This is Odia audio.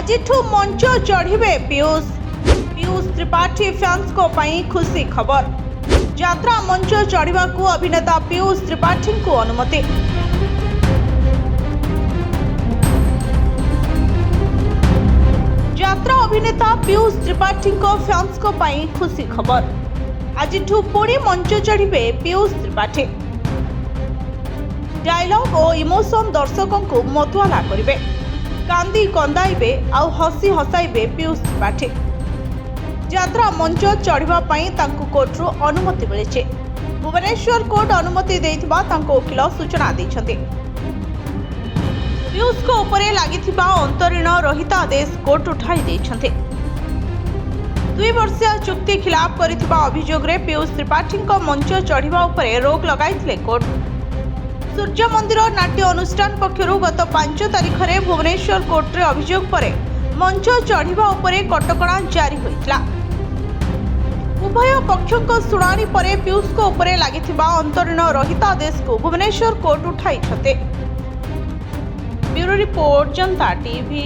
ଆଜିଠୁ ମଞ୍ଚ ଚଢ଼ିବେ ପୀୟୁଷ ତ୍ରିପାଠୀ ଫ୍ୟାନ୍ସଙ୍କ ପାଇଁ ଖୁସି ଖବର। ଯାତ୍ରା ମଞ୍ଚ ଚଢ଼ିବାକୁ ଅଭିନେତା ପୀୟୁଷ ତ୍ରିପାଠୀଙ୍କୁ ଅନୁମତି। ଯାତ୍ରା ଅଭିନେତା ପୀୟୁଷ ତ୍ରିପାଠୀଙ୍କ ଫ୍ୟାନ୍ସଙ୍କ ପାଇଁ ଖୁସି ଖବର। ଆଜିଠୁ ପୁଣି ମଞ୍ଚ ଚଢ଼ିବେ ପୀୟୁଷ ତ୍ରିପାଠୀ। ଡାଇଲଗ ଓ ଇମୋସନ ଦର୍ଶକଙ୍କୁ ମତୁଆଲା କରିବେ। କାନ୍ଦି କନ୍ଦାଇବେ ଆଉ ହସି ହସାଇବେ ପୀୟୁଷ ତ୍ରିପାଠୀ। ଯାତ୍ରା ମଞ୍ଚ ଚଢ଼ିବା ପାଇଁ ତାଙ୍କୁ କୋର୍ଟରୁ ଅନୁମତି ମିଳିଛି। ଭୁବନେଶ୍ୱର କୋର୍ଟ ଅନୁମତି ଦେଇଥିବା ତାଙ୍କ ଓକିଲ ସୂଚନା ଦେଇଛନ୍ତି। ପୀୟୁଷଙ୍କ ଉପରେ ଲାଗିଥିବା ଅନ୍ତରୀଣ ରହିତାଦେଶ କୋର୍ଟ ଉଠାଇ ଦେଇଛନ୍ତି। 2 ବର୍ଷିଆ ଚୁକ୍ତି ଖିଲାପ କରିଥିବା ଅଭିଯୋଗରେ ପୀୟୁଷ ତ୍ରିପାଠୀଙ୍କ ମଞ୍ଚ ଚଢ଼ିବା ଉପରେ ରୋକ ଲଗାଇଥିଲେ କୋର୍ଟ। ସୂର୍ଯ୍ୟ ମନ୍ଦିର ନାଟ୍ୟ ଅନୁଷ୍ଠାନ ପକ୍ଷରୁ ଗତ 5 ତାରିଖରେ ଭୁବନେଶ୍ୱର କୋର୍ଟରେ ଅଭିଯୋଗ ପରେ ମଞ୍ଚ ଚଢ଼ିବା ଉପରେ କଟକଣା ଜାରି ହୋଇଥିଲା। ଉଭୟ ପକ୍ଷଙ୍କ ଶୁଣାଣି ପରେ ପୀୟୁଷଙ୍କ ଉପରେ ଲାଗିଥିବା ଅନ୍ତରୀଣ ରହିତାଦେଶକୁ ଭୁବନେଶ୍ୱର କୋର୍ଟ ଉଠାଇଛନ୍ତି। ବ୍ୟୁରୋ ରିପୋର୍ଟ, जनता टीवी।